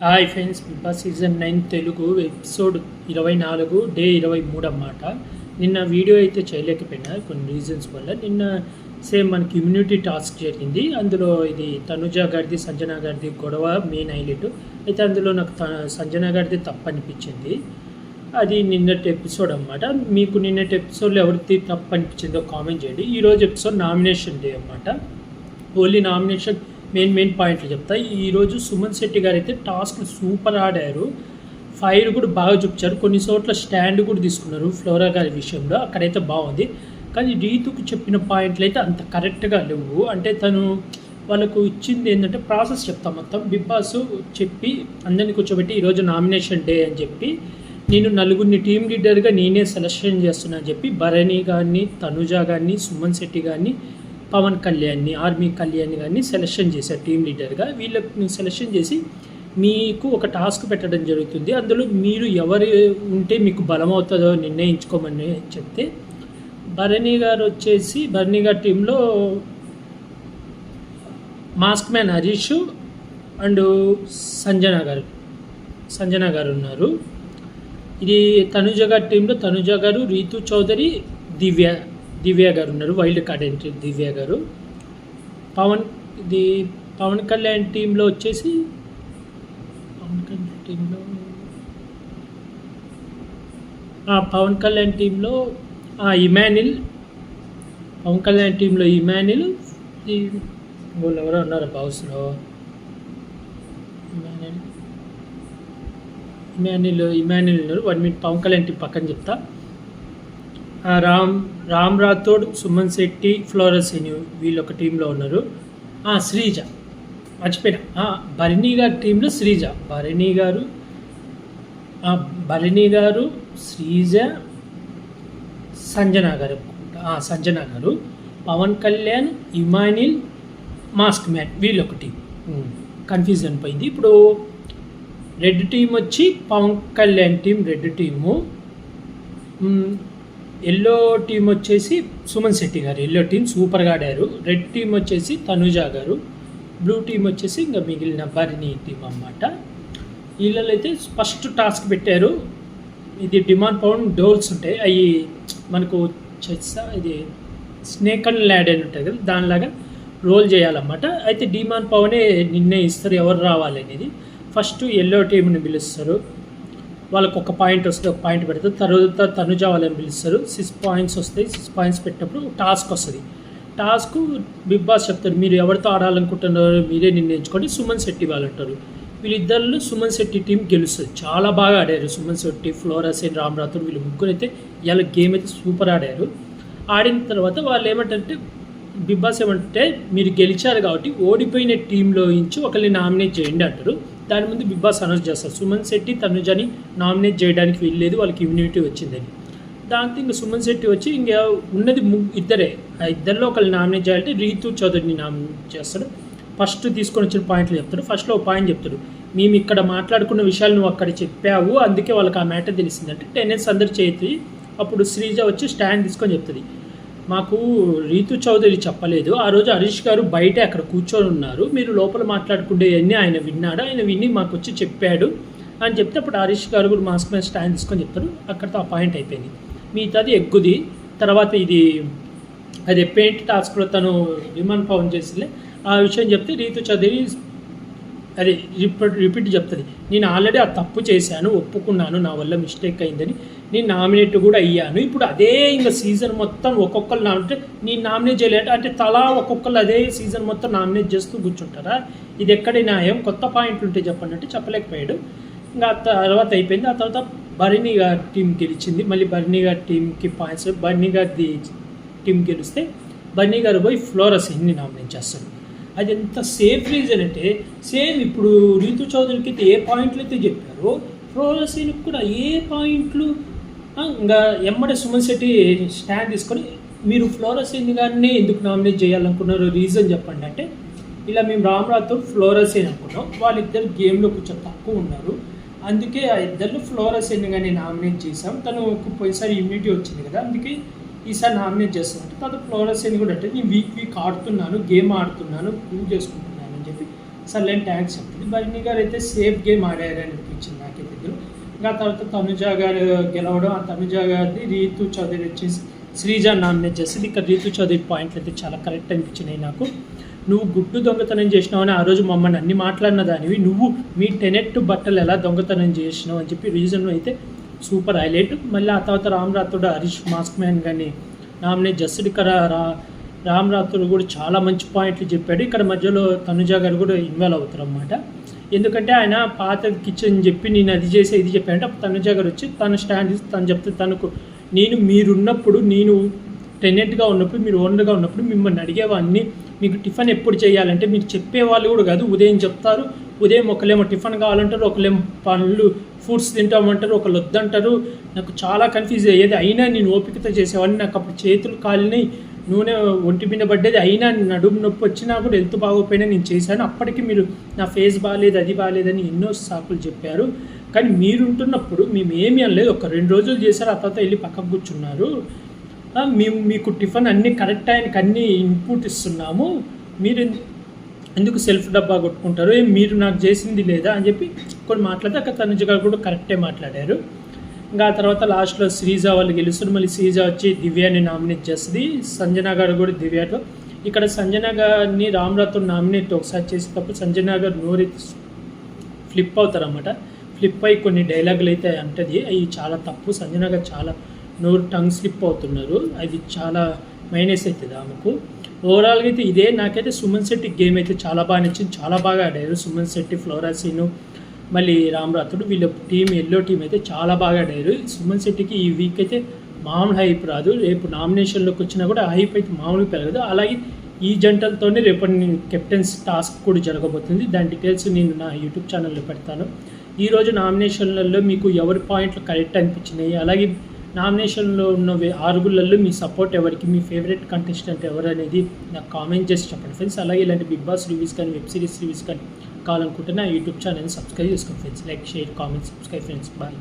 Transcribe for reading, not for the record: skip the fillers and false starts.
Hi friends, Bigg Boss season 9 Telugu episode 24 day 23 అన్నమాట. నిన్న video అయితే చేయలేకపోయినా కొన్ని రీజన్స్ వల్ల. నిన్న సేమ్ మనకి ఇమ్యూనిటీ టాస్క్ జరిగింది. అందులో ఇది తనుజ గారిది సంజన గారిది గొడవ మెయిన్ హైలైట్. అయితే అందులో నాకు సంజన గారిది తప్పు అనిపించింది. అది నిన్నటి ఎపిసోడ్ అన్నమాట. మీకు నిన్నటి ఎపిసోడ్లో ఎవరిది తప్పు అనిపించిందో కామెంట్ చేయండి. ఈరోజు ఎపిసోడ్ నామినేషన్ డే అన్నమాట. ఓన్లీ నామినేషన్ మెయిన్ పాయింట్లు చెప్తా. ఈరోజు సుమన్ శెట్టి గారు అయితే టాస్క్ సూపర్ ఆడారు. ఫైర్ కూడా బాగా చూపించారు. కొన్ని చోట్ల స్టాండ్ కూడా తీసుకున్నారు ఫ్లోరా గారి విషయంలో, అక్కడైతే బాగుంది. కానీ రీతుకు చెప్పిన పాయింట్లు అయితే అంత కరెక్ట్గా లేవు. అంటే తను వాళ్ళకు ఇచ్చింది ఏంటంటే ప్రాసెస్ చెప్తాం మొత్తం. బిగ్ బాస్ చెప్పి అందరినీ కూర్చోబెట్టి ఈరోజు నామినేషన్ డే అని చెప్పి నేను నలుగురిని టీం లీడర్గా నేనే సెలెక్షన్ చేస్తున్నా అని చెప్పి భరణి గారిని, తనుజ గారిని, సుమన్ శెట్టి గారిని, పవన్ కళ్యాణ్ని, ఆర్మీ కళ్యాణ్ గారిని సెలెక్షన్ చేశారు టీం లీడర్గా. వీళ్ళని సెలెక్షన్ చేసి మీకు ఒక టాస్క్ పెట్టడం జరుగుతుంది. అందులో మీరు ఎవరు ఉంటే మీకు బలం అవుతుందో నిర్ణయించుకోమని చెప్తే భరణి గారి టీంలో mask man Harish and Sanjana గారు ఉన్నారు. ఇది తనుజ గారి టీంలో తనుజ గారు, రీతు చౌదరి, దివ్య గారు ఉన్నారు. వైల్డ్ కార్డ్ ఎంట్రీ దివ్య గారు. పవన్ కళ్యాణ్ టీంలో వచ్చేసి పవన్ కళ్యాణ్ టీంలో ఇమాన్యుల్, వాళ్ళు ఎవరో ఉన్నారు బాక్స్లో. ఇమాన్యుల్ ఉన్నారు. 1 minute పవన్ కళ్యాణ్ టీం పక్కన చెప్తా. రామ్ రాథోడ్, సుమన్ శెట్టి, ఫ్లోరసిని వీళ్ళు ఒక టీంలో ఉన్నారు. శ్రీజ మర్చిపోయినా. భరణి గారి టీంలో శ్రీజ, భరణి గారు, శ్రీజ, సంజన గారు, పవన్ కళ్యాణ్, ఇమానిల్, మాస్క్ మ్యాన్ వీళ్ళు ఒక టీం. కన్ఫ్యూజన్ పోయింది. ఇప్పుడు రెడ్ టీం వచ్చి Pawan Kalyan team red team, yellow team వచ్చేసి సుమన్ శెట్టి గారు ఎల్లో టీం సూపర్గా ఆడారు. రెడ్ టీం వచ్చేసి తనుజ గారు, బ్లూ టీం వచ్చేసి ఇంకా మిగిలిన భరణి టీం అన్నమాట. వీళ్ళలో అయితే ఫస్ట్ టాస్క్ పెట్టారు. ఇది డిమాండ్ పౌండ్ డోల్స్ ఉంటాయి, అవి మనకు ఇది స్నేక్ అండ్ ల్యాడ్ అని ఉంటుంది కదా, దానిలాగా రోల్ చేయాలన్నమాట. అయితే డిమాండ్ పవనే నిర్ణయిస్తారు ఎవరు రావాలనేది. ఫస్ట్ ఎల్లో టీంని పిలుస్తారు, వాళ్ళకు ఒక పాయింట్ వస్తే ఒక పాయింట్ పెడతారు. తర్వాత తనుజ వాళ్ళని పిలుస్తారు, 6 points వస్తాయి. 6 points పెట్టినప్పుడు టాస్క్ వస్తుంది. టాస్క్ బిగ్ బాస్ చెప్తారు మీరు ఎవరితో ఆడాలనుకుంటున్నారో మీరే నిర్ణయించుకోండి. సుమన్ శెట్టి వాళ్ళు అంటారు. వీళ్ళిద్దరిలో సుమన్ శెట్టి టీం గెలుస్తుంది. చాలా బాగా ఆడారు సుమన్ శెట్టి, ఫ్లోరసేన్, రామ్ రాథోడ్ వీళ్ళు ముగ్గురు అయితే ఇలా గేమ్ అయితే సూపర్ ఆడారు. ఆడిన తర్వాత వాళ్ళు ఏమంటారంటే బిగ్ బాస్ ఏమంటే మీరు గెలిచారు కాబట్టి ఓడిపోయిన టీంలో నుంచి ఒకరిని నామినేట్ చేయండి అంటారు. దాని ముందు బిగ్ బాస్ అనౌన్స్ చేస్తారు సుమన్ శెట్టి, తనుజని నామినేట్ చేయడానికి వీల్లేదు, వాళ్ళకి ఇమ్యూనిటీ వచ్చిందని. దాంతో ఇంకా సుమన్ శెట్టి వచ్చి ఇంకా ఉన్నది ఇద్దరే, ఆ ఇద్దరిలో ఒకరిని నామినేట్ చేయాలంటే రీతు చౌదరిని నామినేట్ చేస్తాడు. ఫస్ట్ తీసుకొని వచ్చిన పాయింట్లు చెప్తాడు. ఫస్ట్లో ఒక పాయింట్ చెప్తాడు, మేము ఇక్కడ మాట్లాడుకున్న విషయాలు నువ్వు అక్కడ చెప్పావు, అందుకే వాళ్ళకి ఆ మ్యాటర్ తెలిసిందంటే 10 అందరు చేతి. అప్పుడు శ్రీజ వచ్చి స్టాండ్ తీసుకొని చెప్తుంది, మాకు రీతు చౌదరి చెప్పలేదు, ఆ రోజు హరీష్ గారు బయట అక్కడ కూర్చొని ఉన్నారు, మీరు లోపల మాట్లాడుకుంటేవన్నీ ఆయన విన్నాడు, ఆయన విని మాకు వచ్చి చెప్పాడు అని చెప్తే అప్పుడు హరీష్ గారు కూడా మాస్క్ మీద స్టాండ్ తీసుకొని చెప్తారు. అక్కడితో ఆ పాయింట్ అయిపోయింది. మిగతాది ఎగ్గుది. తర్వాత అది పెయింట్ టాస్క్లో తను విమాన్ పవన్ చేసిలే ఆ విషయం చెప్తే రీతు చౌదరి అది రిపీట్ చెప్తుంది, నేను ఆల్రెడీ ఆ తప్పు చేశాను, ఒప్పుకున్నాను, నా వల్ల మిస్టేక్ అయిందని, నేను నామినేట్ కూడా అయ్యాను. ఇప్పుడు అదే ఇంకా సీజన్ మొత్తం ఒక్కొక్కరు అంటే నేను నామినేట్ చేయలేదు అంటే తలా ఒక్కొక్కరు అదే సీజన్ మొత్తం నామినేట్ చేస్తూ కూర్చుంటారా? ఇది ఎక్కడి న్యాయం? కొత్త పాయింట్లు ఉంటే చెప్పండి అంటే చెప్పలేకపోయాడు. ఇంకా తర్వాత అయిపోయింది. ఆ తర్వాత భరణి గారి టీం గెలిచింది. మళ్ళీ భరణి గారి టీంకి పాయింట్స్, భరణి గారి టీం గెలిస్తే భరణి గారు పోయి ఫ్లోరసిన్ని నామినేట్ చేస్తాడు. అది ఎంత సేఫ్ రీజన్ అంటే సేమ్ ఇప్పుడు రీతు చౌదరికి అయితే ఏ పాయింట్లు అయితే చెప్పారో ఫ్లోరసిన్కి కూడా ఏ పాయింట్లు. ఇంకా ఎమ్మడే సుమన్ శెట్టి స్టాండ్ తీసుకొని మీరు ఫ్లోరసిన్ గారిని ఎందుకు నామినేట్ చేయాలనుకున్నారు రీజన్ చెప్పండి అంటే, ఇలా మేము రామ్ రాథోడ్ ఫ్లోరసిన్ అనుకున్నాం, వాళ్ళిద్దరు గేమ్లో కొంచెం తక్కువ ఉన్నారు, అందుకే ఆ ఇద్దరు ఫ్లోరసిన్ గారిని నామినేట్ చేసాం, తను పోయినసారి ఇమ్యూనిటీ వచ్చింది కదా అందుకే ఈసారి నామినేట్ చేస్తాను అంటే తర్వాత ఫ్లోరసిన్ కూడా అంటే నేను వీక్ ఆడుతున్నాను, గేమ్ ఆడుతున్నాను, ప్రూవ్ చేసుకుంటున్నాను అని చెప్పి సర్లేని ట్యాక్స్ చెప్తుంది. భరణి గారు అయితే సేఫ్ గేమ్ ఆడారు అనిపించింది నాకైతే ఇందులో. ఇంకా తర్వాత తనుజ గారు గెలవడం, ఆ తనుజ గారిది రీతు చౌదరి వచ్చేసి శ్రీజ నామినేట్ చేసింది. ఇక్కడ రీతు చౌదరి పాయింట్లు అయితే చాలా కరెక్ట్ అనిపించినాయి నాకు. నువ్వు గుడ్డు దొంగతనం చేసినావు అని ఆ రోజు మమ్మల్ని అన్ని మాట్లాడిన దానివి, నువ్వు మీ టెనెట్ బట్టలు ఎలా దొంగతనం చేసినావు అని చెప్పి రీజన్ అయితే సూపర్ హైలైట్. మళ్ళీ ఆ తర్వాత రామ్ రాథోడ్, హరీష్ మాస్క్ మ్యాన్ కానీ నామినేట్ చేస్తాడు. ఇక్కడ రామ్ రాథోడ్ కూడా చాలా మంచి పాయింట్లు చెప్పాడు. ఇక్కడ మధ్యలో తనుజ గారు కూడా ఇన్వాల్వ్ అవుతారు అన్నమాట. ఎందుకంటే ఆయన పాత కిచెన్ చెప్పి నేను అది చేసి ఇది చెప్పానంటే అప్పుడు తనుజ గారు వచ్చి తన స్టాండ్ తను చెప్తే తనకు మీరున్నప్పుడు, నేను టెనెంట్గా ఉన్నప్పుడు, మీరు ఓనర్గా ఉన్నప్పుడు మిమ్మల్ని అడిగేవాడిని మీకు టిఫిన్ ఎప్పుడు చేయాలంటే మీరు చెప్పేవాళ్ళు కూడా కాదు. ఉదయం చెప్తారు, ఉదయం ఒకళ్ళేమో టిఫిన్ కావాలంటారు, ఒకళ్ళేమో పండ్లు ఫ్రూట్స్ తింటామంటారు, ఒకళ్ళు వద్దంటారు. నాకు చాలా కన్ఫ్యూజ్ అయ్యేది. అయినా నేను ఓపికతో చేసేవాడిని. నాకు అప్పుడు చేతులు కాలినాయి, నూనె ఒంటి మీద పడ్డేది. అయినా నడుము నొప్పి వచ్చినా కూడా హెల్త్ బాగోపోయినా నేను చేశాను. అప్పటికి మీరు నా ఫేస్ బాగాలేదు, అది బాగాలేదని ఎన్నో సాకులు చెప్పారు. కానీ మీరు ఉంటున్నప్పుడు మేము ఏమీ అనలేదు. ఒక 2 రోజులు చేశారు, ఆ తర్వాత వెళ్ళి పక్కకు కూర్చున్నారు. మేము మీకు టిఫిన్ అన్నీ కరెక్ట్ ఆయనకి అన్నీ ఇన్పుట్ ఇస్తున్నాము, మీరు ఎందుకు సెల్ఫ్ డబ్బా కొట్టుకుంటారు, మీరు నాకు చేసింది లేదా అని చెప్పి కొన్ని మాట్లాడితే అక్కడ తనుజ గారు కూడా కరెక్టే మాట్లాడారు. ఇంకా ఆ తర్వాత లాస్ట్లో శ్రీజ వాళ్ళు గెలుస్తారు. మళ్ళీ శ్రీజ వచ్చి దివ్యాని నామినేట్ చేస్తుంది. సంజన గారు కూడా దివ్యాతో. ఇక్కడ సంజన గారిని రామ్ రాథోడ్ నామినేట్ ఒకసారి చేసేటప్పుడు సంజన గారు నోరు ఫ్లిప్ అవుతారన్నమాట. ఫ్లిప్ అయ్యి కొన్ని డైలాగులు అయితే అంటది, అవి చాలా తప్పు. సంజన గారు చాలా నోరు టంగ్ స్లిప్ అవుతున్నారు, అది చాలా మైనస్ అవుతుంది ఆమెకు. ఓవరాల్గా అయితే ఇదే. నాకైతే సుమన్ శెట్టి గేమ్ అయితే చాలా బాగా నచ్చింది, చాలా బాగా ఆడారు సుమన్ శెట్టి, ఫ్లోరా సీను, మళ్ళీ రామ్ రాథోడ్ వీళ్ళ టీం, ఎల్లో టీం అయితే చాలా బాగా ఆడారు. సుమన్ శెట్టికి ఈ వీక్ అయితే మామూలు హైప్ రాదు, రేపు నామినేషన్లోకి వచ్చినా కూడా హైప్ అయితే మామూలు పెరగదు. అలాగే ఈ జంటలతోనే రేపటి కెప్టెన్స్ టాస్క్ కూడా జరగబోతుంది. దాని డీటెయిల్స్ నేను నా యూట్యూబ్ ఛానల్లో పెడతాను. ఈరోజు నామినేషన్లలో మీకు ఎవరి పాయింట్లు కరెక్ట్ అనిపించినాయి, అలాగే నామినేషన్లో ఉన్న 6 మీ సపోర్ట్ ఎవరికి, మీ ఫేవరెట్ కంటెస్టెంట్ ఎవరు అనేది నాకు కామెంట్ చేసి చెప్పండి ఫ్రెండ్స్. అలాగే ఇలాంటి బిగ్ బాస్ రివ్యూస్ కానీ, వెబ్ సిరీస్ రివ్యూస్ కానీ కావాలనుకుంటే నా యూట్యూబ్ ఛానల్ని సబ్స్క్రైబ్ చేసుకోండి friends. Like, share, comment, subscribe friends. Bye.